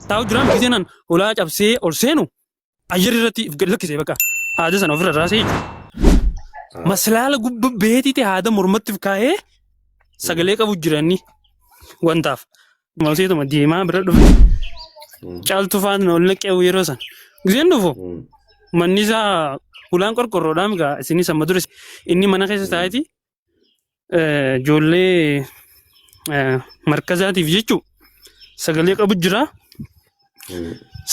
taa'u jiraam giseenan ulaa cabsee ol seenu ayyar irratti lakkisee bakka haada sana ofirra raasee maslaala gubba beetiite haada mormatti kaa'ee sagalee qabu jiranni wantaaf mauseetuma deemaa bira dhufe caaltu faana ol naqee yeroo san giseen dhufu manni isaa ulaan qorqorroodhaan gaa isinis amma dura inni mana keessa taa'eeti ijoollee markazaatiif jechuu sagalee qabu jira.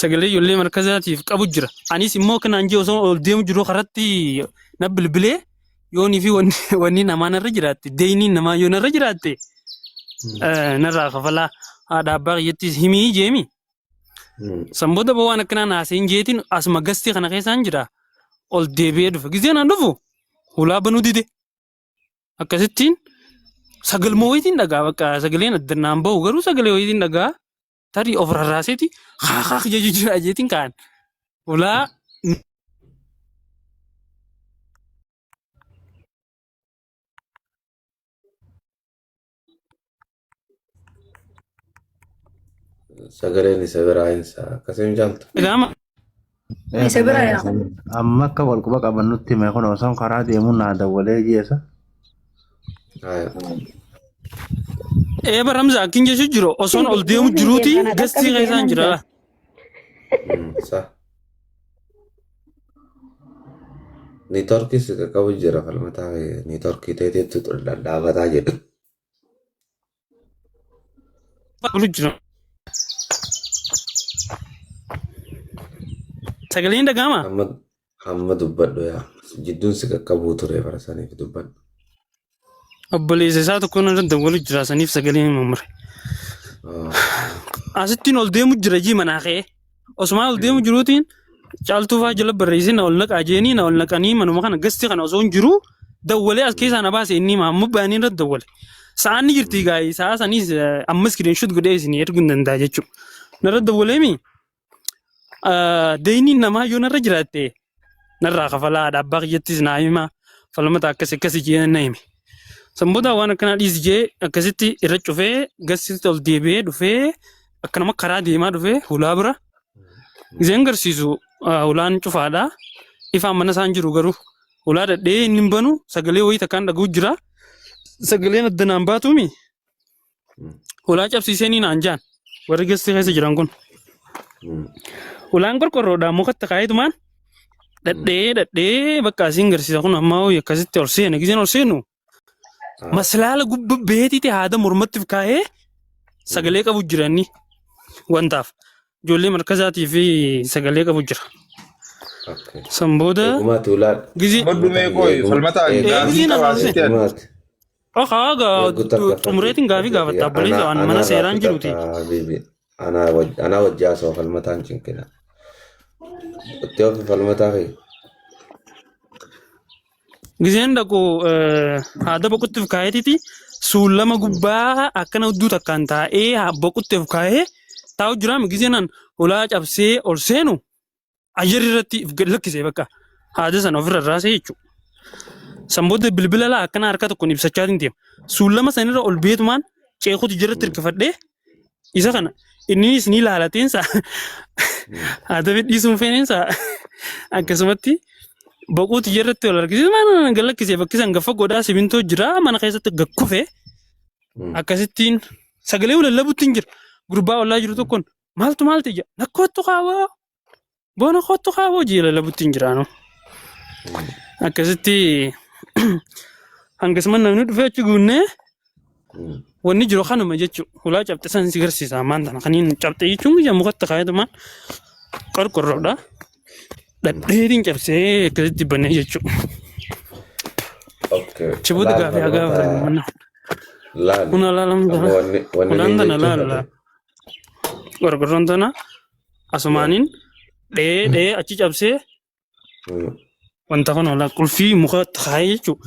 Sagalee ijoollee markazaatiif qabu jira. Anis immoo kanaan jee osoo ol deemu jiru karatti na bilbilee yoonii fi wanni namaa narra jiraatte deeyniin namaa yoo narra jiraatte narraa kafalaa haadha abbaa kiyyattis himii jeemi. Sanboota waan akkanaan haaseen jeetiin asuma gastii kana keessaan jira. Ol deebi'ee dhufe. Giseen aan dhufu ulaa banuu dide. Akkasittiin sagalmoo wayitiin dhagaa bakka sagaleen addannaan bahu garuu sagalee wayitiin dhagaa tarii of rarraaseeti haa jechuu jira jeetiin kaan ulaa sagaleen isa biraayinsa akkasiin jaaltu. dhagaama. Isa biraaya. Amma akka wal quba qaban nutti hime kun osoo karaa deemuun naa dawwalee jeessa. Baramza akkin jechuu jiru osoon ol deemu jiruuti gastii keessaan jira. Niitorkii si qaqqabu jira falmataa niitorkii ta'eetu dhaabataa jedhu. Sagaleen dhagaama. Hamma dubbadhu yaa jidduun si qaqqabuu ture bara saniif dubbadhu. Obboleessa isaa tokko irra dawwalu jira saniif sagaleen mamre. Asittiin ol deemu jira jii manaa ka'ee osumaan ol deemu jiruutiin caaltuu fa'aa jala barreessee na ol naqaa jeenii na ol naqanii manuma kana gasti kana osoo hin jiru dawwalee as keessaa na baase inni amma baanii irratti dawwale. Sa'aan ni jirti gaa'ii sa'a saniis ammas kireenshuut godhee isin erguu hin danda'a jechuudha. Narra dawwaleemi deeyniin namaa yoo narra jiraatte narraa kafalaa haadha abbaa kiyyattis naa hima falmata akkasii jee na hime. Sanboota waan akkanaa dhiisi jee akkasitti irra cufee gasitti ol deebi'ee dhufee akkanuma karaa deemaa dhufee ulaa bira giseen garsiisu ulaan cufaadha. Ifaan mana isaan jiru garuu ulaa dhadhee inni hin banu sagalee wayii takkaan dhaguu jira. Sagaleen addanaan baatuumi ulaa cabsiisee ni naan jaan warri gastii keessa jiran kun. Ulaan qorqorroodhaan mukatti kaa'eetumaan dhadhee bakka asiin garsiisa kun ammaa ho'i akkasitti ol seena giseen ol seenu. Maslaala gubba beetiite haada mormatti kaa'ee sagalee qabu jiranni wantaaf ijoollee markazaatii fi sagalee qabu jira. Sanboota gizii badumee kooyi falmataa xumureetiin gaafii gaafatta obboleessa waan mana seeraan jiruuti. Anaa wajjaa soo falmataan cinkina. Itti ofi falmataa fi. Giseen dhaqu haada boqottiif kaa'eetiti suullama gubbaa akkana hudduu takkaan taa'ee boqottiif kaa'ee taa'u jiraam giseenan ulaa cabsee ol seenu ayyar irratti lakkisee bakka haada sana ofirra raasee jechuudha. Sanboota bilbila laa akkana harka tokkoon ibsachaa hin deemu. Suullama sanirra ol beetumaan ceekuutu jirratti hirkifadhee isa kana innis ni laalateensa haada fedhiisuun feeneensa akkasumatti. Boquuti jirratti ol argisiisu mana galakkisee bakkisan gaffa godhaa simintoo jira mana keessatti gakkufee akkasittiin sagalee lallabuutti hin jira gurbaa ollaa jiru tokkoon maaltu ija nakkoottu qaawoo boona koottu qaawoo jee lallabuutti hin jiraanu akkasitti hangasuma namni dhufee achi guunnee wanni jiru kanuma jechuudha ulaa cabxe san si garsiisa maanta kaniin cabxe jechuun mukatti kaayatumaan qorqorroodha. Dhadheetiin cabsee akkasitti bannee jechuudha. Chiboota gaafii hagaa fayyadamanna. Kuna laalamta. Kulaan tana laala. Qorqorroon tana asumaaniin dhee achi cabsee wanta kana oolaa qulfii muka taa'ee jechuudha.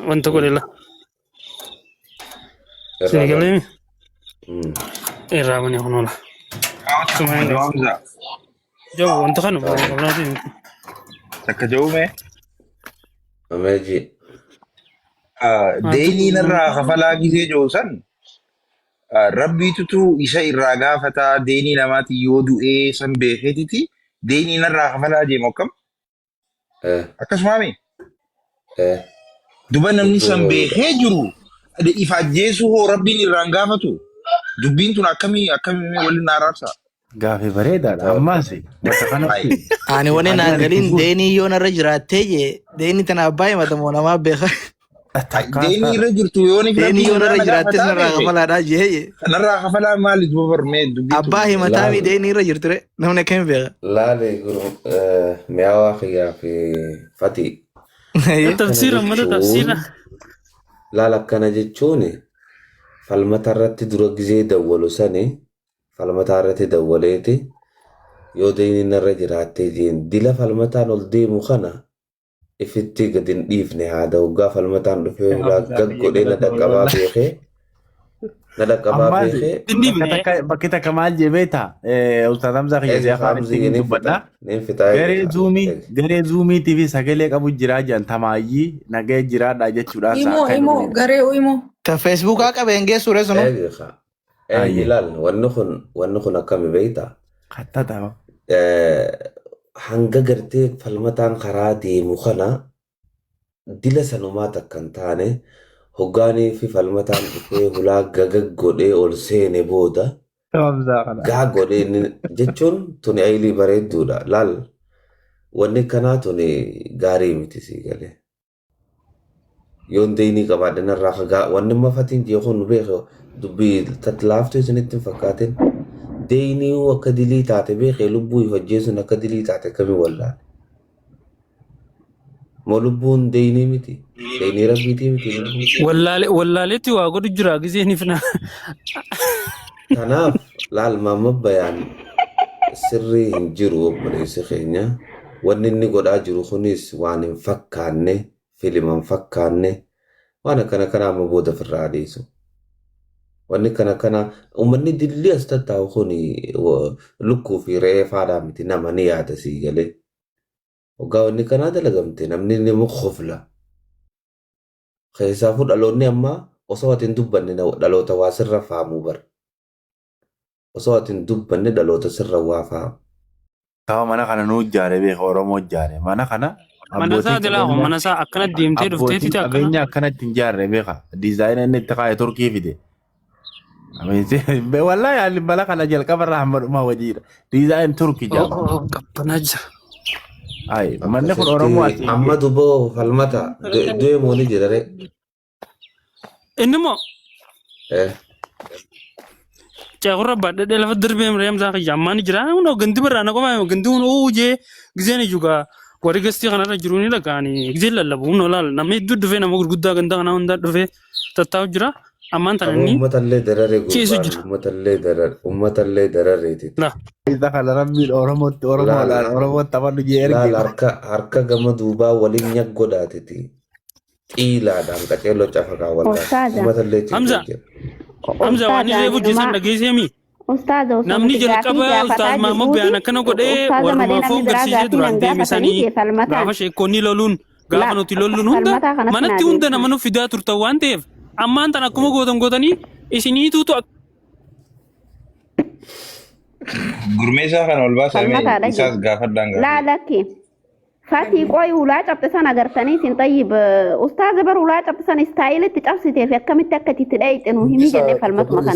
Wanta godhela. Seegalee irraa banee kun oola. Jauh untuk kan berarti. Takka jauh me. Ameji. Deeni narraa kafalaa gisee joosan rabbiitutu isa irraa gaafataa deenii namaati yoo du'ee san beekeetiti deenii narraa kafalaa deemu akkam akkasumaami duba namni san beekee jiru ifa ajjeesuu hoo rabbiin irraan gaafatu dubbiin tun akkamii waliin araarsa. Gaaffii bareedaadha ammaas bakka kanatti. Ani wani naan galiin deenii yoo narra jiraattee jee deenii tanaaf baay'ee matamoo namaa beeka. Deenii irra jirtu yoo ni Deenii yoo narra jiraattes narraa kafalaadhaa jee. Narraa kafalaa maali duba barmee dubbiin Abbaa himataami deenii irra jirture namni akkami beeka. Laale mi'aawaa xiyyaa fi fatii. Tafsiira mata tafsiira. Laala akkana jechuun falmata irratti dura gizee dawwalu sani falmataa irratti dawwaleeti yoo deeyni narra jiraattee jeen dila falmataan ol deemu kana ifitti gad hin dhiifne haada waggaa falmataan dhufee gaggodhee na dhaqqabaa beekee bakki takka maal jee beektaa Ustaaz Hamzaa Kiyyasee afaanitti dubbadhaa garee zuumiitii fi sagalee qabu jiraa jiran tamaayyii nagee jiraadhaa jechuudhaan Imo garee imo. Ka Feesbuukaa qabeen geessuure sunu. ilaal wanni kun akkami beektaa kattata hanga gartee falmataan karaa deemu kana dila sanumaa takka hin taane hoggaanii fi falmataan dhufee hulaa gaggodhee ol seene booda gaa godhee jechuun tuni ayilii bareedduudha laal wanni kanaa tuni gaarii miti sii galee yoon deeyni qabaadhe narraa kagaa wanni mafatiin jeekoon nu beekoo dubbii tatlaaftuu isinitti hin fakkaatin deeyni akka dilii taate beekee lubbuu hojjeesun akka dilii taate kami wallaan moo lubbuun deeyni miti deeyni rabbiitii miti Wallaaleetti waa godhu jira gizeeniif na. kanaaf laal maamma bayaan sirrii hin jiru obboleessi keenya wanni inni godhaa jiru kunis waan hin fakkaanne filima hin fakkaanne waan akkana kanaa amma booda firraa adeessu. Wanni kana uummanni dilli as tattaa'u kun lukkuu fi re'ee faadhaa miti nama ni yaada sii galee. Waggaa wanni kanaa dalagamte namni ni mukofla. Keessaafuu dhaloonni ammaa osoo ati hin dubbanne dhaloota waa sirra faamuu bara. Osoo ati hin dubbanne dhaloota sirra waa faamu. Tawa mana kana nuu ijaare beeka Oromoo ijaare mana kana. Mana isaa dilaa mana isaa akkana deemtee dhufteetti akkana. Qabeenya akkanatti hin ijaarre beeka diizaayina inni itti kaa'e Turkii fide. Wallahi haalli bala kana jalqabarraa hammadhumaa hojiidha. Diizaayin Turkii jaama. Qabbanaa jira. Ayi manni kun Oromoo ati. Amma duboo falmata deemuu ni jedhare. Inni moo ceekurra baadhee lafa darbee mireem isaa jammaan jira. Hunoo ganti birraa na qomaa ganti hunoo jee gizeen ijugaa warri gastii kanarra jiru ni dhagaanii gizeen lallabu hunoo laal namni hedduu dhufee nama gurguddaa ganda kanaa hundaa dhufee tattaa'u jira. Ammaan tana inni uummatallee dararee ciisu jira. Uummatallee darareeti. Isa kana rabbiin Oromootti taphannu jee erge. Harka gama duubaa waliin nyaggodaatiti. Xiilaadhaan qaceelloo cafakaa wallaan. Uummatallee Hamza waan illee hojjesan dhageesseemi. Namni jalqaba Ustaaz Maammoo Bayaan akkana godhee warrumaa foon garsiisee duraan deemisanii gaafa sheekkoonni loluun gaafa nuti lolluun hunda manatti hunda nama nuuf fidaa turtan waan ta'eef ammaan tan akkuma gootanii isiniituutu gurmeessaa kana ol baasamee isaas gaafadhaan gaafadha. لا لك فاتي قوي ولا جبت سنة قرتني سن طيب أستاذ بر ولا جبت سنة ستايل تجبسي في كم تكتي تلاقي إنه هم يجي في المكان.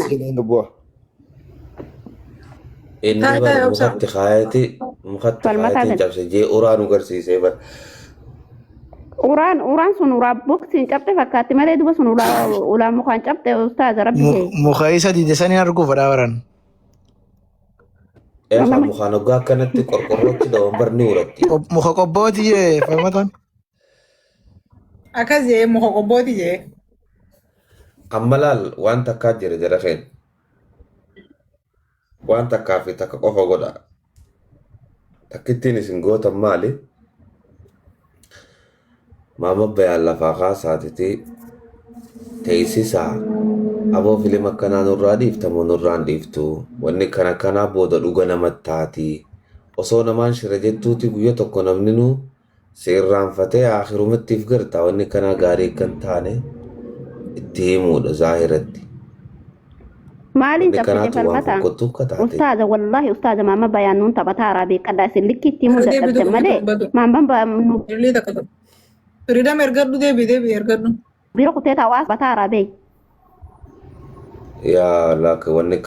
inni bara mukatti kaayati cabse jee uraanu garsiisee bara. Uraan sun uraa boksiin cabte fakkaatti malee duba sun ulaa mukaan cabte Ustaaz Rabbi. Muka isa diidesanii arguu fadhaa baran. Eegaa mukaan hoggaa akkanatti qorqorrootti dhawan barni uratti. Muka qobbooti jee falmatan. Akkas jee muka qobbooti jee. Amma laal waan takkaa jira jara keen. Waan takkaa fi takka qofa godha. Takkittiin isin gootan maali? Maammoo Bayaan lafaa kaasaatiti teessisaa aboo filima akkanaa nurraa dhiiftamoo nurraan dhiiftu wanni kanaa booda dhuga namatti taati osoo namaan shira jettuuti guyya tokko namni nu seerraanfatee akhirumattiif gartaa wanni kanaa gaarii kan taane itti himuudha zaahiratti مالين تبتدي فالمتا أستاذة والله أستاذة ماما بيانون تبتا عربي قد أسلكي تيمو زكت مالي ماما منو Irli da kada. Frida mergadu debi ergadu. بيرو كتيتا واس بتا عربي يا لك wanni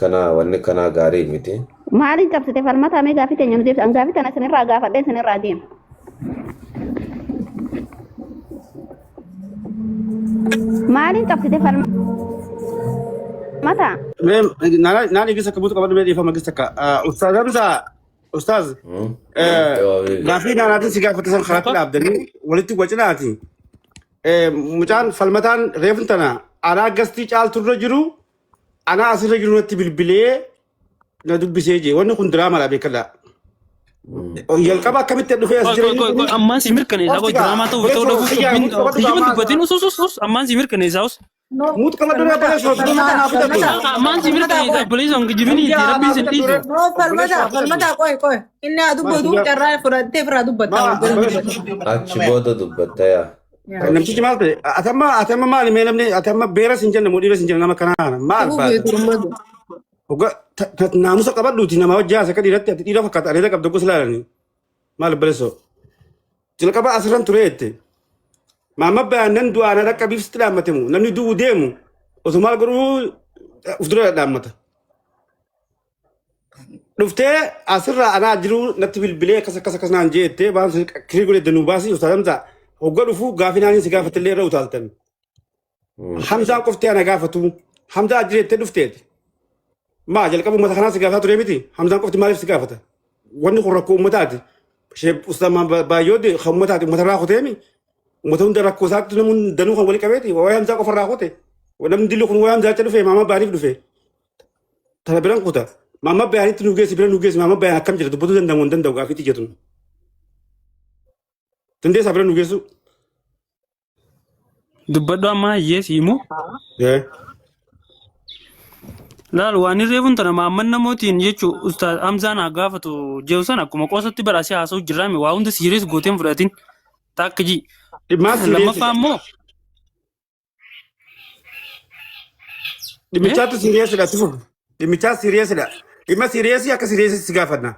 kana gaarii miti. مالين تبتدي فالمتا مي غافي تنيو ديف أن غافي تنا سنين راغا فدين سنين رادين مالين تبتدي فالمتا nani gisa kabutu kabadu medi fama gisa ka ustaz Hamza ustaz gafi na natin siga fatasan kharat la abdani waliti wajnaati mujan falmatan refntana ana gasti chal turra jiru ana asira jiru natti bilbile na dubbiseje wonni kun drama la bekala yalqaba kamit dufe asjiri amman simir kanisa ko drama to to dubatin usus amman simir kanisa us mut kama dura bala so na fita amman simir kanisa please on gijibini rabbi senti No falmata koy. Inni adu bodu jarra furate furadu batta. Achi booda dubbatta yaa. namtichi malte atama mali melamne atama bera sinjanna modira sinjanna nama kanana mal ba oga namusa qabadduti nama wajja sakadi ratti ati dira fakkata areda qabdo goslaalani mal baleso tilqaba asran turete mama banan duana da kabif stilamatemu namni du demu osumal guru ufdura damata dufte asra ana jiru natti bilbile kasa nan jette ban krigule denubasi ustadamza oga dufu gafinani sigafatille rawtaltan hamza qofte ana gafatu hamza ajrete dufte ما جل قبل ما تخناس قافات ريبتي حمزان قفت مالف سقافته وني خركو متاتي شيب استاذ ما بايودي خمتاتي مترا ختيمي متون دركو سات نمون دنو خولي كبيتي ويا حمزان قفر راخوتي ونم ديلو خن ويا حمزان تلفي ماما باريف دفي ترى بلان قوتا ماما باري تنوغيس بلان نوغيس ماما باري كم جرت بدو دندون دندو غافيتي جتون تندي سابلان نوغيسو dubbadhu amma hiyyees himu laal waan irreefun tana maamman namootiin jechuu ustaaz Hamzaan haa gaafatu jeewsan akkuma qoosatti baraasee haasa'u jirraame waa hunda siirees gooteen fudhatin takka ji lammaffaa immoo dhimmichaatu siiriyeesidha tufu dhimmichaatu siiriyeesidha dhimma siiriyeesii akka siiriyeesii si gaafanna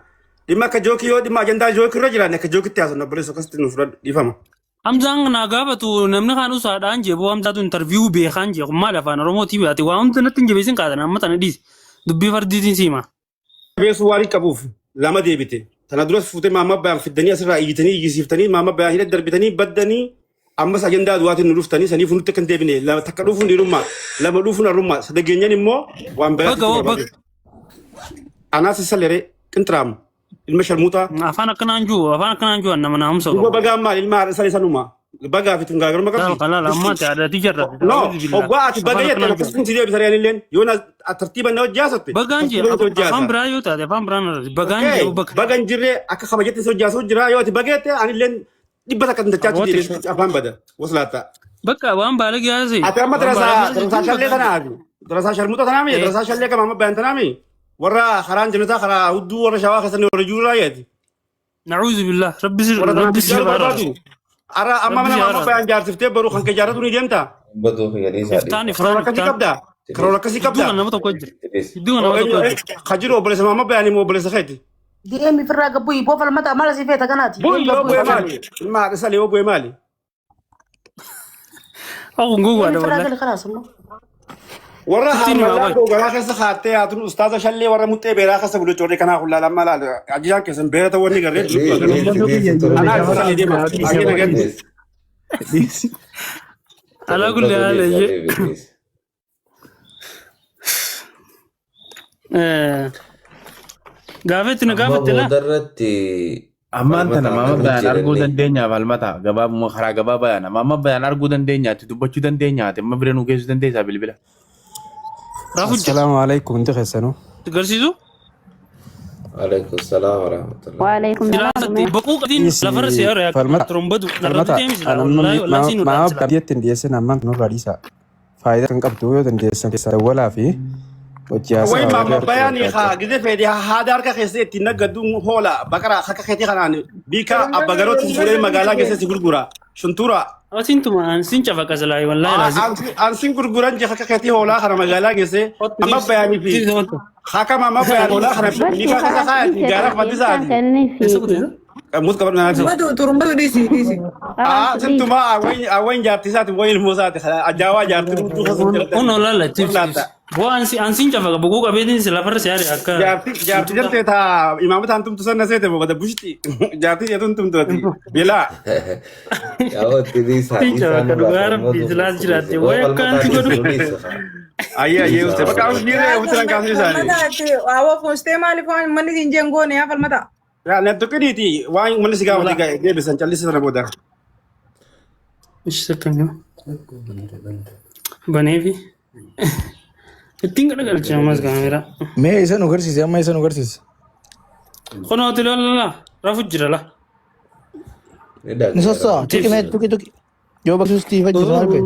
dhimma akka jookii yoo dhimma ajandaa jookii irra jiraanne akka jookitti haasofna obboleessa akkasitti nuuf dhiifama. Hamzaan naa gaafatu namni kaan usaadhaan jeeboo Hamzaatu intarviiyuu beekaan jee maal afaan Oromootii baate waa hundi natti hin jabeessin kaatan amma tana dhiisi dubbii fardiitiin siima. Beesuu waarii qabuuf lama deebite tana duras fuutee maamma ba'an fiddanii asirraa iyyitanii iyyisiiftanii maamma ba'an hidha darbitanii baddanii ammas ajandaa duwwaatiin nu dhuftanii saniif nutti kan deebine takka dhufuun dhiirummaa lama dhufuun harrummaa sadageenyan immoo waan biraatti anaas salleree qinxiraamu. ilma sharmuuta afaan akkanaan jiru nama naamsa duba bagaan maal ilma haadha isaa sanuma bagaa fi tungaa garuma qabdi qalala amma taadati jarra no ogwa ati bagayette akkasitti si deebisa re'aan illeen yoona tartiiba na hojjaasatte bagaan jee afaan biraa yoo taate afaan biraan bagaan jee bagaan jirre akka kabajetti si hojjaasu jira yoo ati bagayette ani illeen dhibba takka tintachaatti afaan bada waslaata bakka waan baalagi yaase ati amma darasaa shallee tanaati darasaa sharmuuta tanaami darasaa shallee kama amma bayan tanaami warra haraan jannata karaa hudduu warra shawaa keessatti warra jiru raayyaati. Nacuuzu billah rabbi sir baaraatu. Ara amma mana amma bayan jaarsiftee baruu kan kee jaarratu ni deemta. Baduu fi yadii isaa. Iftaan Karoora akkasii qabda. Karoora akkasii qabda. Iddoon nama tokko jira. Iddoon nama tokko jira. Kajiru obboleessa amma bayan immoo obboleessa keeti. Deemi firraa gabbu hibboo falmata mala si feeta kanaati. Bu'ii yoo bu'ee maali? Ilma haadha salee yoo bu'ee maali? Akkuma gogaadha walaa. warra hamala ko gara keessa khaatte atun ustaza shalle warra mutte beera keessa bulu chorre kana khulla lamma la ajjan keessa beera ta woni garre ana sale de ma agena gande ala kulli hal gaafetti la darratti ammaan tana mama bayan arguu dandeenyaaf halmata gabaabuma karaa gabaa bayana mama bayan arguu dandeenyaatti dubbachuu dandeenyaati amma bira nu geessuu dandeessaa bilbila. السلام عليكم انت خسنو تقرسيزو عليكم السلام ورحمة الله وعليكم السلام بقوق دين لفرس يا ريا ترمبدو ما بديت تنديسن اما نور رئيسا فايده كان قبضو يو تنديسن ولا في وي ماما بياني خا غدي فيدي هادار كا خيسه تنغدو هولا بقرا خكا خيتي خنان بيكا ابغرو تسوري مغالا كيسه سغرغورا shuntura Asintuma ansin cafa kasalai wallahi lazim. ansin gurguran je haka kati hola khara magala gese amma bayani fi haka ma bayani hola khara ni ka ka ka gara fatisa mut kabar na Madu turun badu disi. sintuma awen jarti sati boyil musati ajawa jarti tu Uno la latif. Bo ansin cafa ka buku kabedin sila par sehari akka. jarti jarte ta imamat antum tusanna sete bo bada bushti jarti yatun tum toti bila Yawo tidi sa Sin cafa ka dugaram bislas jirate. Waya kan tigo du. ayya uste baka us dire utran kasi sari Awa foste mali fon mani dinjengo ne afal mata. ya na to kiditi wa man siga wala ga de bisan challi sana bodar Ish sakanyo. Banevi. Tinggal gal chamas kamera. Mee isa nu garsiise amma isa nu garsiise. Kono tilo la rafu jirala. Ni sosso tuki mee tuki. Yoo baksu Steve jiru harbe.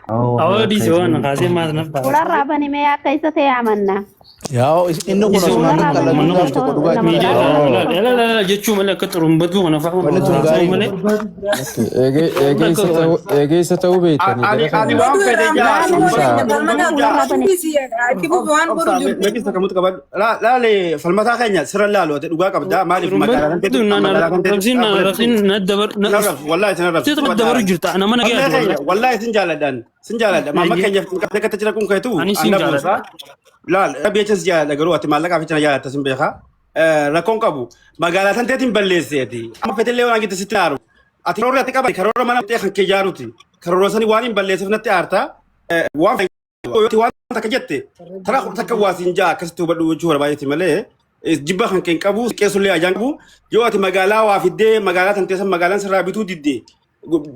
Awo di jawan kasi mas na pa. Ular rabani me akka isa ta'e amanna. Yaa inni kun osuma nu kala nu gaaf tokko dhugaa Media la jechu mala ka turumbatu wana fa. Wanni tun gaarii. Egeessa ta'uu beektanii. ani wa fede ja Tibu wan boru jiru. Bagi sakamut kabar la le falmata kanya sirra la lo te duga kabda mali magala Turumbatu na rafin na dabar na. wallahi tanarraf Sita dabar jirta ana mana ga. wallahi sinjaladan mama kanya ka tajira kun kaitu Ani sinjaladan. la rabi ches ja daga ruwa te malaka fitina ya ta simbeha rakon kabu magala tan tetin balleseti amma fetele wana gita sitaru ati rorra te kabari karora mana te khan ke jaruti karora sani wani ballesef na te arta wa ti wan ta kajette tara ko takka wasinja kastu badu jura bayati male jibba khan ken kabu kesulle ajan kabu yo ati magala wa fidde magala tan te sam magalan sarabitu didde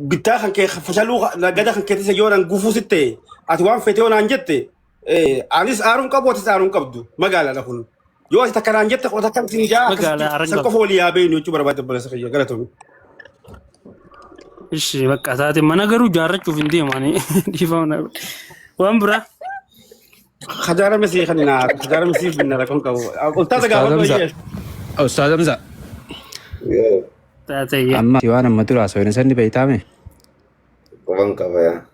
bitta khan ke fashalu la gada khan ke te yoran gufu sitte ati wan fete wana anjette anis arun kabu ati arun kabdu magala la kun yo ati takara anjette ko takkan sinja Magala arun sakko foli ya bayno jura bayati bala sakhiya galato Ish bakka taate mana garuu jaarrachuuf hin deemani dhiifamna. Waan biraa khajara mesi khanina khajara mesi binna rakon kabu ustaza gaafatu yes Ustaaz Hamza. taatayya. Amma waan amma dura haasawina sanni beeytaame. Kuban kabaya.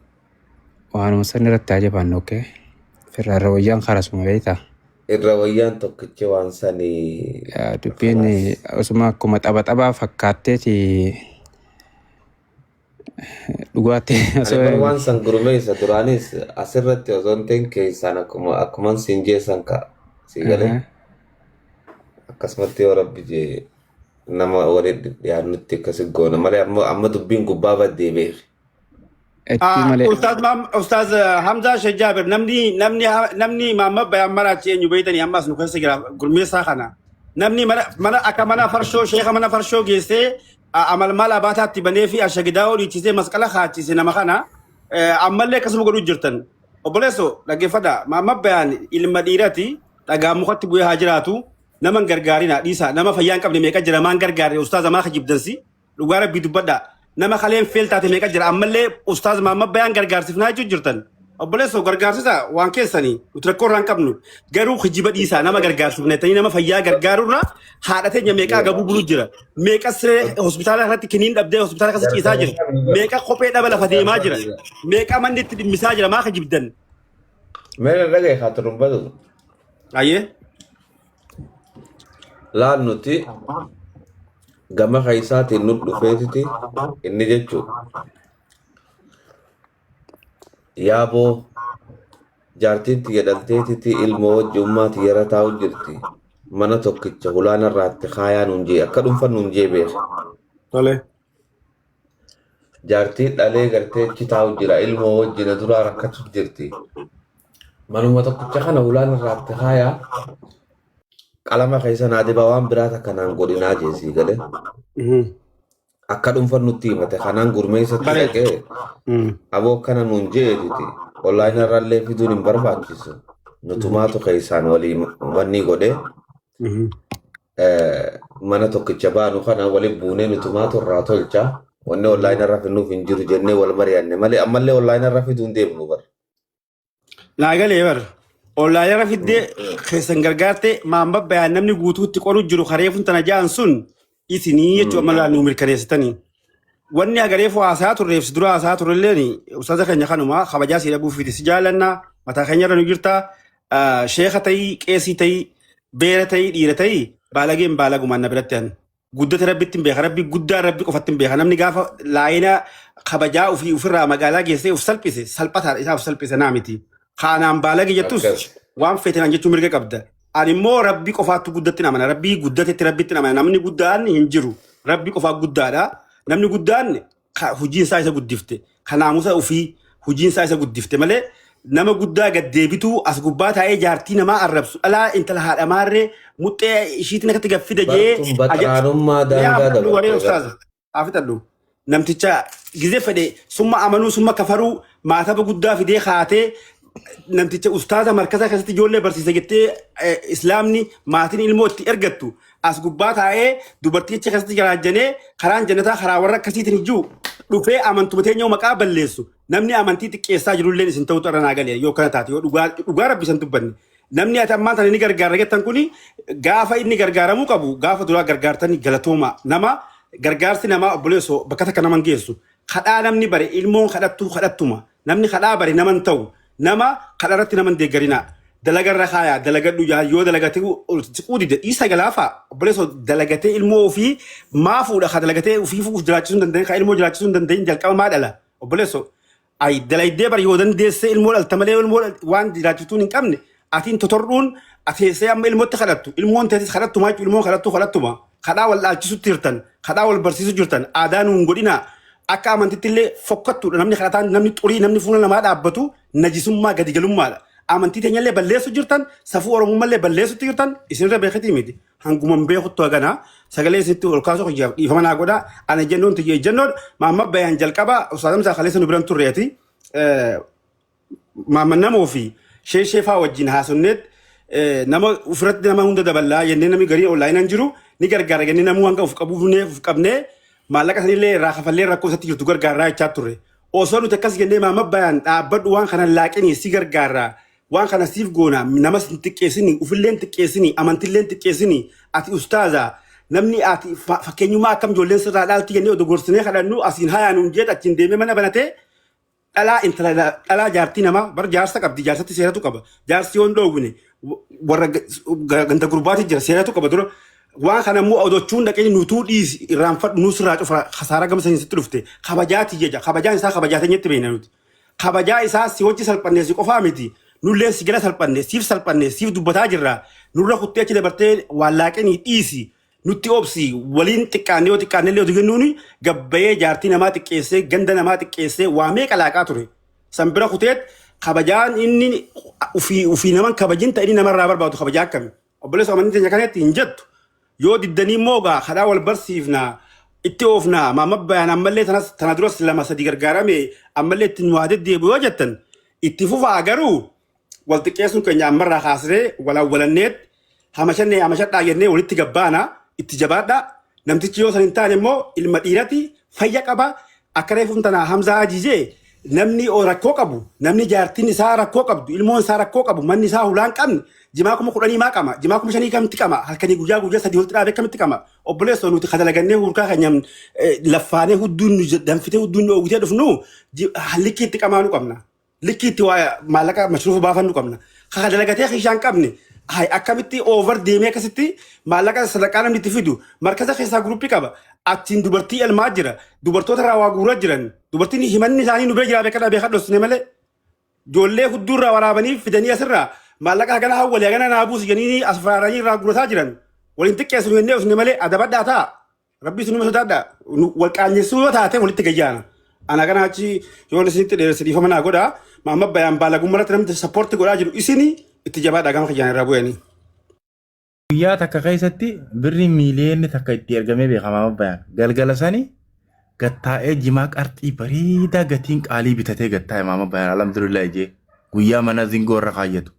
Waanuma sanni irratti ajabaan okkee. Firraarra wayyaan karasuma beeytaa. Irra wayyaan tokkichi waan sani Dubbiin osuma akkuma taphaa fakkaatteeti dhugaatii ani waan san gurmeessa duraanis asirratti osoo hin ta'in keessaan akkuman siin jeessan ka si galee akkasumatti yoo rabbi jee nama walitti dhiyaannutti akkasi goona malee amma dubbiin gubbaa baddee beeki. Ustaz Hamza Shajjabir namni Muhammad Bayan Marachi eenyu beeytanii ammas nu keessa jira gurmeessaa kana namni mana akka mana farshoo sheeka mana farshoo geessee amal mala baataatti banee fi ashagidaa dhiichisee masqala kaachise nama kana ammallee akkasuma godhuu jirtan obboleesso dhaggeeffadha Muhammad Bayan ilma dhiirati dhagaa mukatti bu'ee haa jiraatu nama gargaarina dhiisa nama fayyaa hin qabne meeqa jira maan gargaare ustaaz maa kajibdansi dhugaa rabbii dubbadha nama kaleen feel taate meeqa jira ammallee ustaaz Muhammad Bayan gargaarsifnaa jechuu jirtan obboleesso gargaarsisa waan keessanii nuti rakkoo irraa hin qabnu garuu kijiba dhiisaa nama gargaarsifnetanii nama fayyaa gargaarurra haadha teenya meeqaa gabuu bulu jira meeqa siree hospitaala irratti kiniin dhabdee hospitaala keessa ciisaa jira meeqa kophee dhaba lafa deemaa jira meeqa manni itti dhimmisaa jira maa kajibdan. Meera dhagaye haa turumbatu. Ayyee. Laal nuti gama kaisaatiin nu dhufeetiti inni jechuu yaaboo jaartiin tiyya dhalteetiti ilmoo wajjummaa tiyyara taa'u jirti mana tokkicha hulaana irraatti kaayaa nuun jee akka dhuunfa nuun jee beeka. Tole. Jaartiin dhalee garteechi taa'u jira ilmoo wajjina duraa rakkatu jirti. Manuma tokkicha kana hulaana irraatti kaayaa qalama keessa naadibaa waan biraa takka naan godhinaa jeesii galee. Akka dhuunfa nutti himate kanaan gurmeessatti dhaqee aboo kana nuun jeetiti onlaayinii irraallee fiduun hin barbaachisu nutumaatu keessaan walii wanni godhee mana tokkicha baanu kana waliin buunee nutumaatu irraa tolcha wanni onlaayinii irra fiduuf hin jiru jennee wal mari'anne malee ammallee onlaayinii irra fiduun deemnu bar. Naagalee bar onlaayinii irra fiddee keessan gargaarte Muhammad Bayan namni guutuutti qoruu jiru kareefuun tana ja'an sun isinii jechuudha mala nu mirkaneessitanii. Wanni agaree haasaa turreef si dura haasaa turrelleen ustaaza keenya kanuma kabajaa si dhabuufiiti si jaallannaa mataa keenya irra nu jirta sheeka ta'ii qeesii ta'ii beera ta'ii dhiira ta'ii baalageen baalagumaan na biratti an guddate rabbitti hin beeka rabbi guddaa rabbi qofatti hin beeka namni gaafa laayina kabajaa ofirraa magaalaa geessee of salphise salphataadha isaa of salphise naa miti kaanaan baalagi jettus waan feetan jechuu mirga qabda ani immoo rabbi qofaattu guddatti namana rabbii guddatetti rabbitti namana namni guddaan hin jiru rabbi qofaa guddaadha. Namni guddaan hojiin isaa isa guddifte kanaamusa ofii hojiin isaa isa guddifte malee nama guddaa gad deebitu as gubbaa taa'ee jaartii namaa arrabsu dhalaa intala haadha maarree muxxee ishiitiin akkatti gaffida jee baxaanummaa daangaa dabalata. Namticha gizee fedhe summa amanuu summa kafaruu maataba guddaa fidee kaatee namticha ustaaza markaza keessatti ijoollee barsiisa jettee islaamni maatiin ilmoo itti ergattu. As gubbaa taa'ee dubarticha keessatti jiraajjanee karaan jannataa karaa warra akkasiitiin ijuu dhufee amantuma teenyoo maqaa balleessu namni amantii xiqqeessaa jirulleen isin ta'utu irra naa galee yoo kana taate yoo dhugaa rabbisan dubbanne namni ati ammaan tana ni gargaara jettan kuni gaafa inni gargaaramuu qabu gaafa duraa gargaartanii galatooma nama gargaarsi namaa obboleessoo bakka takka naman geessu kadhaa namni bare ilmoon kadhattuma namni kadhaa bare naman ta'u nama kadharratti naman deeggarinaa. Dalaga rakaya, dalaga duja, yo dalagate udi isa galafa. Boleh dalagate ilmu fi maafu dah dalagate fi fu jelasin dan ka ilmu jelasin dan jalkam madala. Boleh ay dalai de bar yo dan dese ilmu al tamale ilmu wan jelasin kamne. Atin totorun ati se am ilmu takhalattu. Ilmu ante takhalattu ma ilmu khalattu ma. Khada wal alchisu tirtan, khada wal barsisu jirtan. Adanu ngodina akka amantitille fokkattu namni khalatan namni turi namni funa nama dhabbatu najisumma gadi galumma. Amantii teenyallee balleessu jirtan safuu oromummallee balleessutti jirtan isinirra beekati miti hanguman beekuttu haganaa sagalee isinitti ol kaasuu hojii dhiifama naa godhaa ana jennoon tiyye jennoon maamma bayaan jalqaba ustaadamsaa kaleessa nu biran turreeti maamma namoo fi sheefaa wajjin haasonneet nama ofirratti nama hunda daballaa jennee namni garii onlaayinaan jiru ni gargaara jennee namuu hanga of qabnee maallaqa sanillee irraa kafallee rakkoo isatti jirtu gargaaraa jechaa turre osoo nuti akkas jennee maamma bayaan dhaabbadhu waan kana laaqinii si gargaaraa. Waan kana siif goona nama xiqqeessini ufilleen xiqqeessini amantilleen xiqqeessini ati ustaaza namni ati fakkeenyummaa akkam ijoolleen sirraa dhaalti jennee dogorsinee kadhannu asiin hayaanuun jedha achiin deemee mana banatee dhalaa jaartii namaa bar jaarsa qabdi jaarsatti seeratu qaba jaarsi yoon dhoowwine warra ganda gurbaati jira seeratu qaba dura waan kana immoo odochuun dhaqee nutuu dhiisi irraanfadhu nuu sirraa cufa khasaaraa gama sanitti dhufte kabajaati jecha kabajaan isaa kabajaatee nyetti beekna nuti kabajaa isaa si hojii salphanneessi qofaa miti. Nulleen sigara salphanne siif dubbataa jirra nurra kuttee achi dabartee wallaaqanii dhiisi nutti obsi waliin xiqqaannee yoo xiqqaannellee yoo jennuuni gabbayee jaartii namaa xiqqeessee ganda namaa xiqqeessee waamee qalaaqaa ture san bira kuteet kabajaan inni ufii naman kabajin ta'ini namarraa barbaadu kabajaa akkami obboleessa amantii teenya kanatti hin jettu yoo diddanii moogaa kadhaa wal barsiifnaa itti oofnaa maamma bayaan ammallee tana duras lama sadi gargaarame ammallee ittiin waa deddeebi'u yoo jettan itti fufaa garuu walxiqqeessuun keenya ammarraa kaasree walawwalanneet hamashadhaa jennee walitti gabbaana itti jabaadha namtichi yoo san hin taane immoo ilma dhiirati fayya qaba akka reefuun tanaa hamzaa ajijee namni rakkoo qabu namni jaartiin isaa rakkoo qabdu ilmoon isaa rakkoo qabu manni isaa hulaan qabne jimaa kuma 10 maa qama jimaa kuma 5 kamitti qama halkanii guyyaa sadii walitti dhaabee kamitti qama obboleessoo nuti kadalagannee hurkaa kanyam laffaanee hudduun danfitee hudduun oogitee dhufnu hallikii itti qamaanu qabna. Likitti waa maallaqa mashruufa baafannu qabna. Kaa dalagatee kishaan qabne akkamitti over deemee akkasitti maallaqa sadaqaa namni itti fidu markaza keessaa guruppii qaba. Achiin dubartii elmaa jira. Dubartoota irraa waa guuraa jiran. Dubartiin himanni isaanii nu bira jira beekaa dhosne malee. Ijoollee hudduurraa waraabanii fidanii asirraa maallaqa hagana hawwalee hagana naabuus jedhanii as faraaranii irraa guurataa jiran. Waliin xiqqeessu jennee osne malee adabadhaa ta'a. Rabbi sunuma sodaadha. Wal qaanyessuu yoo taate walitti gayyaana. Ana kana achi yoo isinitti dheeressa dhiifama naa godhaa. Maamma bayaan baalagummaratti namni sappoorti godhaa jiru isini itti jabaadha gama kiyyaan irraa bu'anii. Guyyaa takka keessatti birri miiliyoonni takka itti ergamee beekama bayaan galgala sanii gattaa'ee jimaa qarxii bareedaa gatiin qaalii bitatee gattaa'e maama bayaan alhamdulillah ijee guyyaa mana zingoo irra kaayyatu.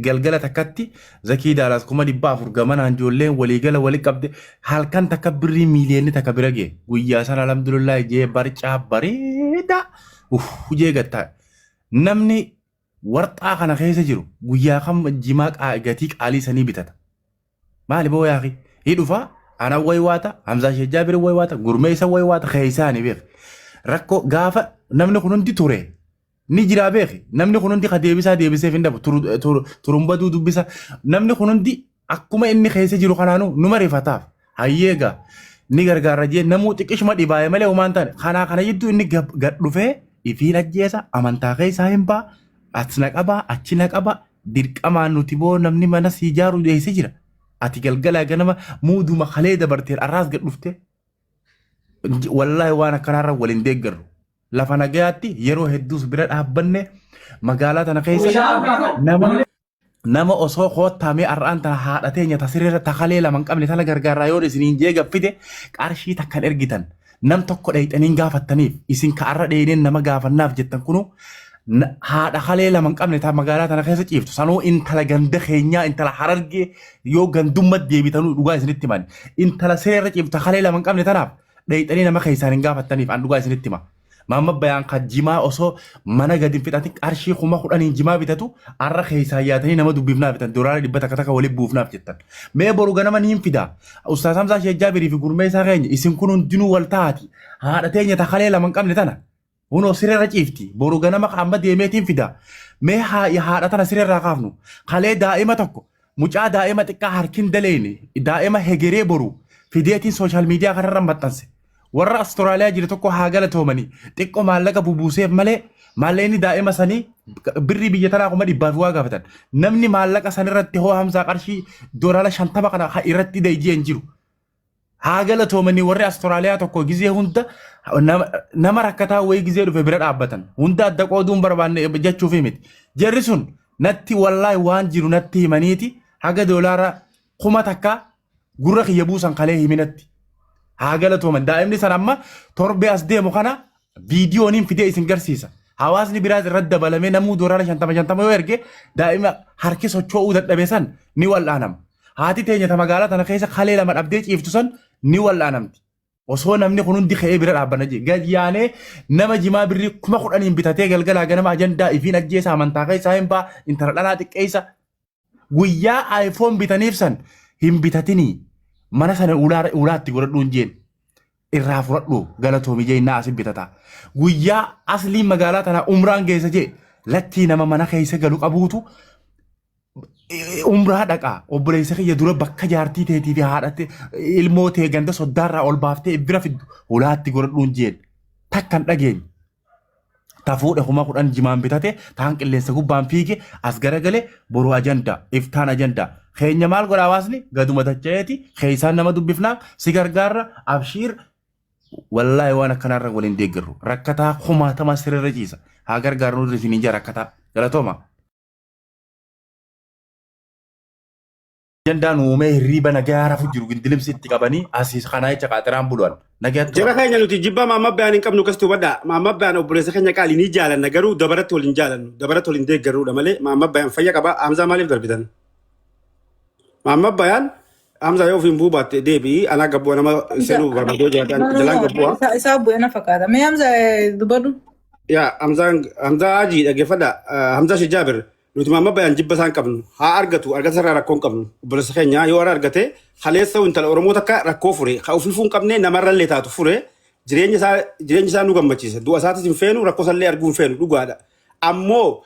Galgala takkatti zakii daalaas 400 gamanaan ijoolleen waliigala walii qabde halkan takka birri miiliyoonni takka bira gee guyyaa sana alhamdulillah ijee barcaa bareedaa hujee gattaa'e. Namni warxaa kana keessa jiru guyyaa kam jimaa gatii qaalii sanii bitata. Maali boo yaaqi? Hii dhufa أنا ويواتا همزة شجابر ويواتا غرميسا ويواتا خيساني بيخ ركو غافا نمني خنون دي توري نجرا بيخ نمني خنون دي ديبسا فين ترمبا دو دبسا نمني خنون دي أكما إني خيسا جيرو خنانو نمري فتاف هاييغا نيغر غارجي نمو تكش ما ديبايا ملي ومانتان خانا يدو إني غدوفه إفين أجيسا أمانتا خيسا همبا أتسنك أبا أتشنك أبا ديرك أمان نتبو نمني مانا سيجارو دي سجرا أتي قلقلا غنما مودو مخالي دبرتير أراس قد نفته والله وانا كنارا ولين ديقر لفانا قياتي يرو هدوس براد أبني مقالات أنا خيسا nama osoo koottaamee ar'aan tana haadha teenya tasirra takalee laman qabne tana gargaaraa yoo isiniin jeega fide qarshii takkan ergitan nam tokko dhayxaniin gaafattaniif isin ka'arra dheedeen nama gaafannaaf jettan kunu haadha kalee laman qabne ta magaalaa tana keessa ciiftu sanuu intala ganda keenyaa intala harargee yoo gandumma deebitanuu dhugaa isinitti himan intala sirra ciiftu kalee laman qabne tanaaf dhayxanii nama keessaan hin gaafattaniif an dhugaa isinitti hima. Mama bayaan kan jimaa osoo mana gadi fixati qarshii kuma kudhaniin jimaa bitatu arra keessaa yaatanii nama dubbifnaaf bitan doolaara 100 takka waliin buufnaaf jettan. Mee boru ganama niin fida. Ustaaz Hamzaa Shejjaabirii fi gurmeessaa keenya isin kun hundinuu wal taati. Haadha teenya takalee laman qabne tana. Hunoo sirerra ciifti. Boru ganama amma deemeetiin fida. Mee haadha tana sirerraa kaafnu. Kalee daa'ima tokko mucaa daa'ima xiqqaa harkin daleeni daa'ima hegeree boru fideetiin sooshaal miidiyaa kanarra maxxanse. warra Austraaliyaa jiru tokko haa galatoomanii xiqqoo maallaqa bubuuseef malee maalleeni daa'ima sanii birrii biyya tanaa kuma dhibbaaf waa gaafatan namni maallaqa sanirratti hoo Hamzaa qarshii doolaara 50 kana irratti deeji'ee hin jiru haa galatoomanii warri Austraaliyaa tokko gizee hunda nama rakkataa wayii gizee dhufe bira dhaabbatan hunda adda qooduun barbaanne jechuuf miti jarri sun natti wallaahi waan jiru natti himaniiti haga doolaara 1000 takka gurra kiyya buusan kalee himinatti. Hagalatoman daa'imni san amma torbe as deemu kana viidiyooniin fidee isin garsiisa. Hawaasni biraas irratti dabalamee namuu doolaara 50 yoo erge daa'ima harki socho'uu dadhabe san ni wal'aanama. Haati teenya ta magaalaa tana keessa kalee lama dhabdee ciiftu san ni wal'aanamti. Osoo namni kun hundi ka'ee bira dhaabbana jee gayyaanee nama jimaa birrii 10,000 bitatee galgalaa ganama ajandaa ifiin ajjeesa amantaa keessaa hin baa intala dhalaa xiqqeessa guyyaa iPhone bitaniif san hin bitatinii. Mana sana ulaatti godhadhuun jeen irraa fudhadhu galatoomii jennaa asin bitata. Guyyaa asliin magaalaa tana umraan geessa jee lattii nama mana keessa galu qabuutu umraa dhaqaa obboleessa kiyya dura bakka jaartii teetii fi haadhatte ilmoo tee ganda soddaarraa ol baaftee bira fiddu ulaatti godhadhuun jeen takkan dhageenye. Tafuudha kuma 10 jimaan bitate taan qilleensa gubbaan fiige as garagalee boruu ajandaa iftaan ajandaa. Keenya maal godha hawaasni gaduma tachaa'eeti keessaan nama dubbifnaaf si gargaarra abshiir wallaahi waan akkanarra waliin deeggarru rakkataa kumaatama sirrirra ciisa haa gargaarnu isiniin jira rakkataa galatooma. Ajandaan uumee hirriiba nagaa rafu jiru gindilimsi itti qabanii asiis kanaa jecha qaaxiraan bulu'an. Jara keenya nuti jibba maamma bayaan hin qabnu kastuu badhaa maamma bayaan obboleessa keenya qaalii ni jaalanna garuu dabaratti waliin jaalannu dabaratti waliin deeggarruudha malee maamma bayaan fayya qaba Hamzaa maaliif darbitan? Maamma bayaan Hamzaa yoo ofiin buubatte deebi'i anaa gabboo nama seenuu barbaadoo jalaan gabboo. Isaa bu'ee na fakkaata. Mee Hamzaa dubbadhu? Yaa Hamzaa Hajii dhaggeeffadha Hamzaa Shejjaabir nuti maamma bayaan jibba isaan qabnu haa argatu argata sarara rakkoo hin qabnu obboleessa keenya yoo ara argate kaleessa intala Oromoo takka rakkoo fure ka ofiifuu hin qabne namarrallee taatu fure jireenya isaa nu gammachiisa du'a isaatis hin feenu rakkoo sallee arguu hin feenu dhugaadha ammoo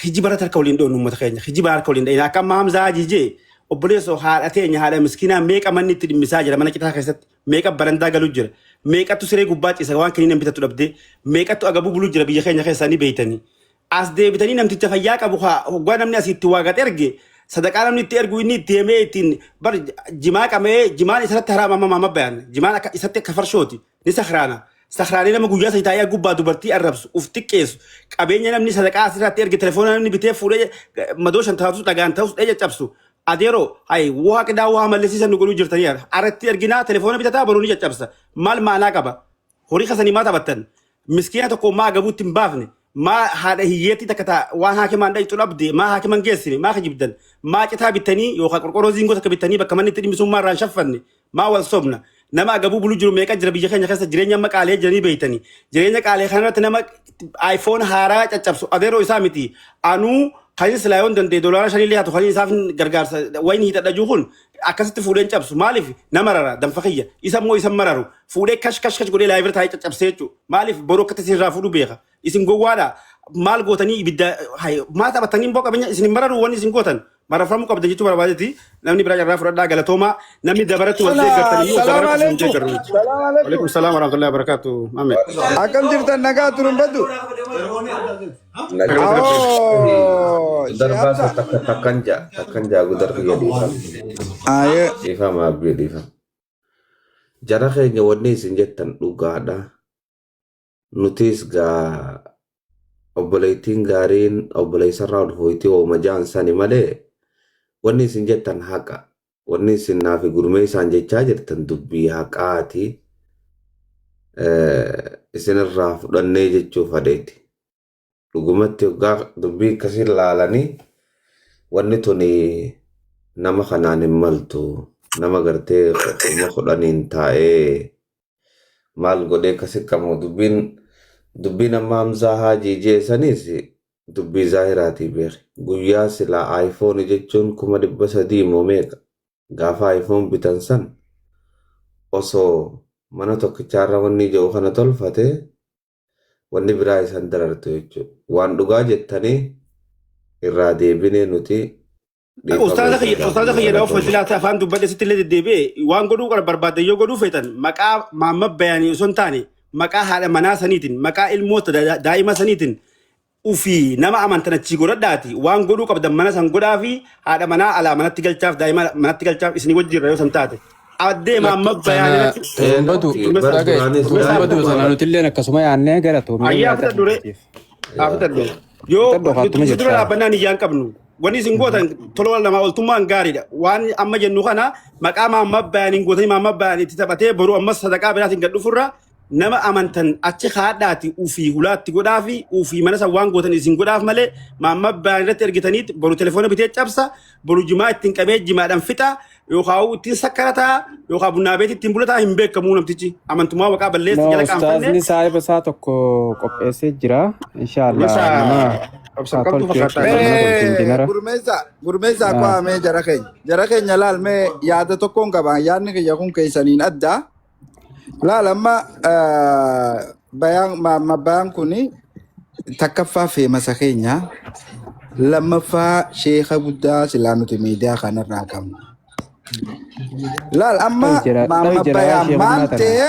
hijibara tarka waliin dhoonu uummata keenya hijibara harka waliin dha akka Hamzaa Hajii jee obboleessa haadha teenya haadha miskiinaa meeqa manni itti dhimmisaa jira mana qitaa keessatti meeqa barandaa galuu jira meeqatu siree gubbaa ciisa waan kiniin bitatu dhabdee meeqatu agabuu buluu jira biyya keenya keessaa ni beeytanii as deebitanii namticha fayyaa qabu hoggaa namni asitti waaqat erge sadaqaa namni itti ergu inni itti himee ittiin bar jimaa qabee jimaan isatti haraama maamma bayaan jimaan akka isatti akka farshooti ni sakhraana sakhraanii nama guyyaa sa taa'ee gubbaa dubartii arrabsu uf xiqqeessu qabeenya namni sadaqaa asirratti erge telefoona namni bitee fuudhee madoo 5 dhagaan ta'us dhee caccabsu adeero hay waa qidaa waa mallisiisan nu godhuu jirtanii arratti erginaa telefoona bitataa baruu ni caccabsa maal maanaa qaba horii kasanii maa taphattan miskiina tokko maa gabuutti hin baafne ما هذا هي تكتا وهاكي من دايتو لابدي ما هاكي من جسني ما خجبدن ما كتاب التاني يوخا كروزينغو تكبتني بكمان تدي مسوم مرة شفني ما والصبنا نما جابوا بلوجرو ميكا جربي جخن خاصة جرينيا ما كالي جري بيتني جرينيا كالي خانة نما آيفون هارا تجابسو أديرو إسامتي أنو خليني سلايون دندي دولار شاني ليها تخليني سافن غرغار وين هي تدجوهن أكست فودين جابس مالف نمرة دم فخية يسمو يسمررو فودي كش قولي لايفر تاي جابسيتو مالف بروكة تسير فودو بيها يسين جوالا مال غوتاني بدا هاي ما تبتنين بوكا بني يسين مررو وان يسين غوتان مرة فمو كبدا جيتو بربادتي نمني براجع رافر دا غلطوما نمني دبرتو وزي غتاني السلام عليكم وعليكم السلام ورحمة الله وبركاته مامي أكم جرتا نجا ترون بدو Darbasa takanja gudar ke ayo difa mabi difa. Jara keenya wanni isin jettan dhugaadha. Nutis gaa obboleettiin gaariin obboleessarraa ulfooyti ooma jaansani malee wanni isin jettan haqa. Wanni isin naafi gurmee isaan jechaa jirtan dubbii haqaati. Isinirraa fudhannee jechuu fadheeti. Dhugumatti waggaa dubbii akkasiin laalanii wanni tuni nama kanaan hin maltu nama gartee uma kudhaniin taa'ee maal godhee akkasi qabu dubbiin amma Hamzaa Haajii jeessanis dubbii zaahiraatii beeki. Guyyaa silaa iPhone jechuun 300 moo meeqa gaafa iPhone bitan san osoo mana tokkichaarra wanni jiru kana tolfate wanni biraa isan darartu jechuudha. Waan dhugaa jettanii irraa deebinee nuti أستاذ خير أوف فلات أفهم دبّل ستة دبّي وان قدو قرب برباد يو قدو فتن مكا ما بياني سنتاني مكا هذا منا سنيتين مكا الموت دائما سنيتين وفي نما أمان تنتشي قرد داتي وان قدو قبل منا سنقدا في هذا منا على منا تقل شاف دائما منا تقل شاف إسني وجه رأيو سنتاتي أدي ما بياني بدو سنانو تلين كسمة يعني قرأتو أيه أفتر دوري يو تدري أبنا نيجان كابنو wani singotan tolwal nama ultuman garida wani amma jennu kana maqama amma bayanin gotai ma bayani titabate boru amma sadaqa biratin gaddu furra nama amantan achi khadati ufi hulatti godafi ufi manasa wan gotan isin godaf male ma amma bayanin rat ergitanit boru telefon bite cabsa boru jimaat tin qabe jimaadan fita yo xaw tin sakarata yo xabuna beti tin bulata himbe kamu namtici amantuma waqa balles jala kam fanne ustazni saahiba saa tokko qopheessee jira inshallah gurmeessa kwa me jara keenya laal me yaada tokkoon qaba yaadni kiyya kun keessaniin adda laal amma bayaan kuni takkaffaa feemasa keenya lammaffaa sheekha guddaa silaa nuti miidiyaa kanarraa qabna laal amma maama bayaan maal ta'e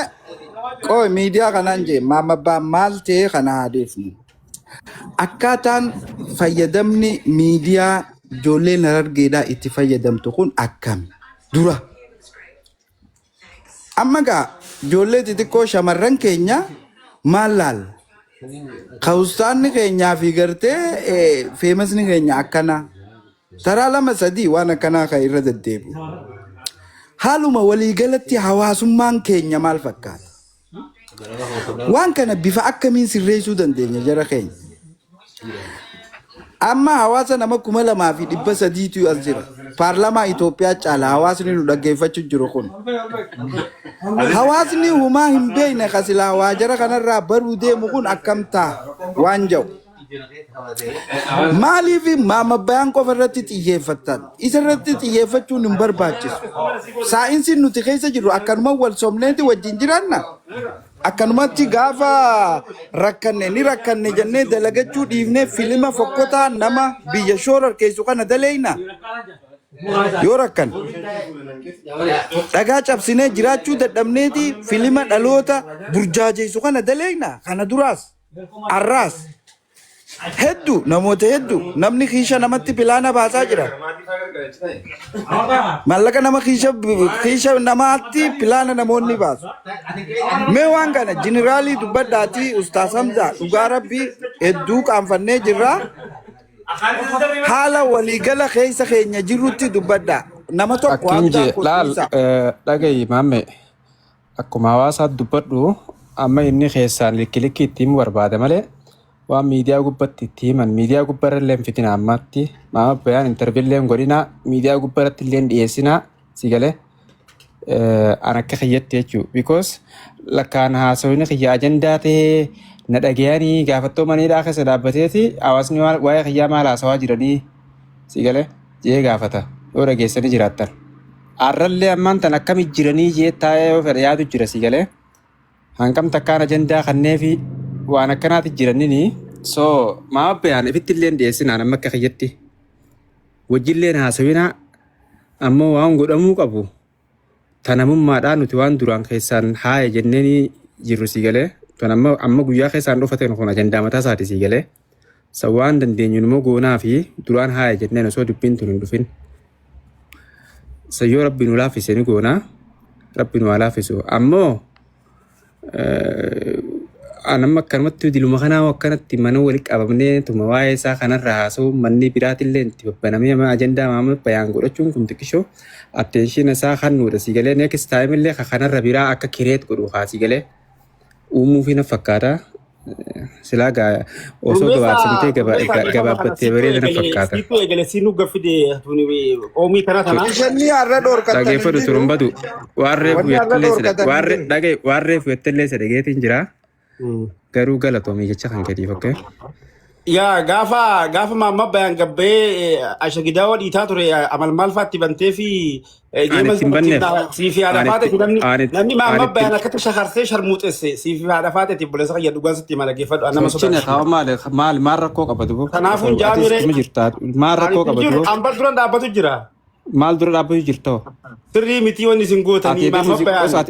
qoy miidiyaa kanaan jee maama bayaan maal ta'e kana haadeefnu akkaataan fayyadamni miidiyaa ijoolleen harargeedhaa itti fayyadamtu kun akkami dura amma gaa ijoollee xixiqqoo shamarran keenya maal laal kawustaanni keenyaa fi gartee feemasni keenya akkana taraa lama sadii waan akkanaa kan irra deddeebi'u haaluma waliigalatti hawaasummaan keenya maal fakkaata waan kana bifa akkamiin sirreessuu dandeenya jara keenya amma hawaasa nama 2,300 as jira paarlamaa Itoophiyaa caala hawaasni nu dhaggeeffachuu jiru kun hawaasni humaa hin beekne kasilaa waa jara kanarraa baruu deemu kun akkamtaa waan jedhu maaliif maama bayaan qofa irratti xiyyeeffatan isa irratti xiyyeeffachuun hin barbaachisu saayinsiin nuti keessa jirru akkanuma wal somneeti wajjin jiranna akkanumatti gaafa rakkanne ni rakkanne jennee dalagachuu dhiifnee filima fokkotaa nama biyya shoorar keessu kana daleeyna yoo rakkan dhagaa cabsinee jiraachuu dadhabneeti filima dhaloota burjaajeessu kana daleeyna kana duraas arraas heddu namoota heddu namni kiisha namatti pilaana baasaa jira mallaqa nama kiisha namaatti pilaana namoonni baasu mee waan kana jeneraalii dubbadhaati ustaas Hamzaa dhugaa rabbii hedduu qaanfannee jirra haala waliigala keessa keenya jirrutti dubbadhaa nama tokko laal dhagayi maamme akkuma hawaasaa dubbadhu amma inni keessaan likkilikki ittiin barbaada malee waan miidiyaa gubbatti itti himan miidiyaa gubbarra illee fitina ammatti maama bayaan interviillee godhina miidiyaa gubbarratti illee dhiyeessina sigalee an akka kiyyatti jechuu because lakkaan haasawina kiyya ajandaa ta'ee na dhagayanii gaafattoo maniidhaa keessa dhaabbateeti hawaasni waa'ee kiyyaa maal haasawaa jiranii si galee jee gaafata yoo dhageessanii jiraattan. Arrallee ammaan tan akkamit jiranii jee taa'ee yoo fedha yaadu jira si galee hangam takkaan ajandaa kannee fi waan akkanaati jiranini so maa bayaan ifitti illee dhiyeessinaan amma akka kiyyatti wajjillee haasawinaa ammoo waan godhamuu qabu tanamummaadhaan nuti waan duraan keessaan haaya jenneeni jirru si galee ton amma guyyaa keessaan dhufate kun ajandaa mataa isaati si galee sa waan dandeenyu immoo goonaa fi duraan haaya jenneen osoo dubbiin tun hin dhufin sa yoo rabbi nu laaffise ni goonaa rabbi nu haa laaffisu ammoo anamma akkanumatti diluma kanaa akkanatti mana walitti qabamnee tuma waa'ee isaa kanarra haasa'u manni biraatillee itti babbanamee ajandaa maamul bayaan godhachuun kun xiqqishoo atteenshiin isaa kannuudha si galee neekis taa'imillee kanarra biraa akka kireet godhu haa si galee uumuufi na fakkaata silaa osoo gabaabbattee bareeda na fakkaata. Dhageeffatu turumbatu waarree fuyattillee sadaqeetiin jira. Garuu galatoomii jecha kan gadiif okkee. Yaa gaafa maamma bayaan gabbee ashagidaa wadii taa ture amal maal faatti bantee fi siifi haadha faate namni maamma bayaan akkatti shakarsee sharmuuxesse siifi haadha faate buleessa kan jedhu gaasitti mala geeffadhu nama sodaachisa. Maal rakkoo qabatu? Kanaafuu jaamire maal rakkoo qabatu? Ambar dura dhaabbatu jira. Maal dura dhaabbatu jirtoo? Sirrii miti wanni isin gootanii maamma bayaan.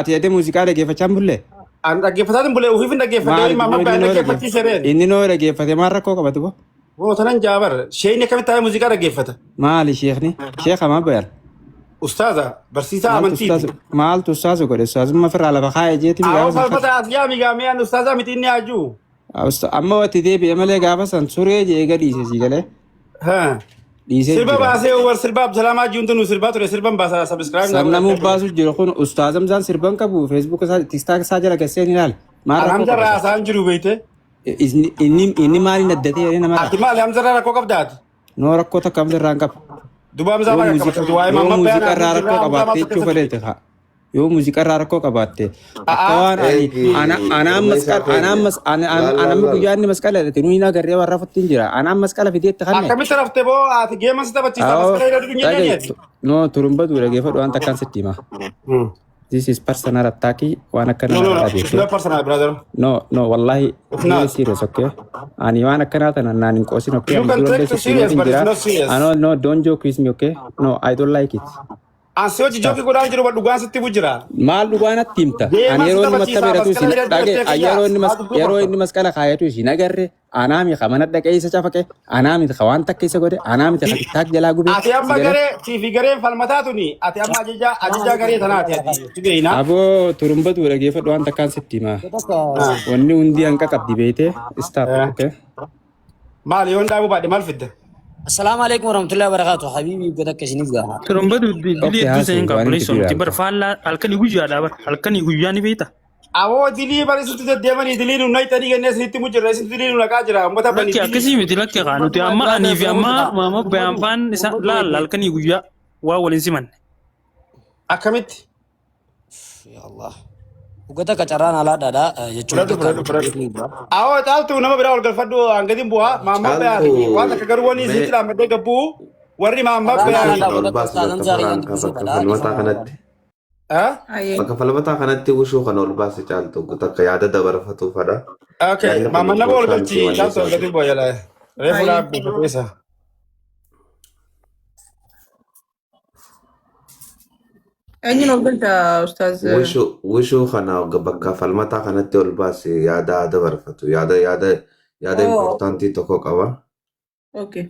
Ati edee muuziqaa dhaggeeffachaa bullee? An dhaggeeffataan bulee ufiifin dhaggeeffatee maamma bayaan dhaggeeffachiisareen. Inni noo dhaggeeffate maal rakkoo qabatu bo? Tanan jaabar sheekni akkamitti taa'ee muuziqaa dhaggeeffata? Maali sheekni? Sheeka maa bayaan? Ustaaza barsiisaa amantii. Maaltu ustaaza godhe? Ustaazummaa firraa lafa kaa'ee jeeti miidhaa. Falfata asliyaa miidhamee ustaazaa miti inni haajuu. Amma watti deebi'e malee gaafa san suree jee gadhiise si galee. Sirba baasee war sirba Abdulsalaamaa jiruun tunu sirba ture sirban baasa subscribe. Namuu baasu jiru kun ustaazamsaan sirban qabu Facebook isaa tiktok isaa jala gasseen ilaali. Alhamdulillah asaan jiru beekte. Inni maaliin addatee nama. Ati maali Hamzarraa rakkoo qabdaati? Noo rakkoo takka Hamzarraa hin qabu. Duba Hamzaa maal qabatu? Waa'ee mamma bayaan. Yoo muuziqaa irraa rakkoo qabaatte jechuu fedheete haa. Yoo muuziqaa irraa rakkoo qabaatte. Anaan guyyaan inni masqala jedhate nuyi na garree warra futtiin jira. Anaan masqala fideetti kanne. Akkamitti raftee boo ati geema si taphachiisa masqala jedhu dunyyaa. No turumbatu dhaggeeffadhu waan takkaan sitti hima. This is personal attack. Waan akkana it's not personal, brother. No, wallahi. It's not serious, okay? Ani waan akkana tan naan hin qoosin, okay? You can take it serious, but it's not serious. No, don't joke with me, okay? No, I don't like it. Ansi hojii jookii godhaan jiru dhugaan sitti bujjira. Maal dhugaan atti himta? Ani yeroo inni matta beeratu isin dhage yeroo inni masqala kaayatu isin agarre anaami kamana dhaqee isa cafaqe anaami waan takka isa godhe anaami taak jalaa gube. Ati amma garee siifi gareen falmataa tuni ati amma ajajaa garee tanaati ati tugeeyna. Aboo turumbatu dhaggeeffadhu waan takkaan sitti hima. Wanni hundi hanqa qabdi beeyte stop, okay? Maali yoon dhaabuu baadhe maal fidda? السلام عليكم ورحمة الله وبركاته حبيبي بدك شنو بقى ترمبدو دلي دوسين كابريسون تبر فالا هلكني وجا دابر هلكني وجاني بيتا awoo dilii bariisutti deddeemanii dilii nu nayi tarii kennee isinitti mujjirra isin dilii nu naqaa jira ummata bani lakki akkasii miti lakki qaanuti amma anii fi amma maama bayaan faan isa laal halkanii guyyaa waa waliin simanne akkamitti ya Allah Ugata kacaraan alaa dhadhaa jechuudha. Awoo caaltu nama biraa ol galfadhu hangatiin bu'aa maamma bayaan waan akka garuu wanni isitti dhaammadee gabbuu warri maamma bayaan. Bakka falmataa kanatti wushuu kan ol baase caaltu takka yaada dabarfatu fadha. Okay, maamma nama ol galchi caaltu hangatiin bu'aa jalaa. Reefu dhaabbii keessa. Eenyuun ol galcha ustaaz? Wushuu kana bakka falmataa kanatti ol baase yaada dabarfatu yaada importantii tokko qaba. Okay.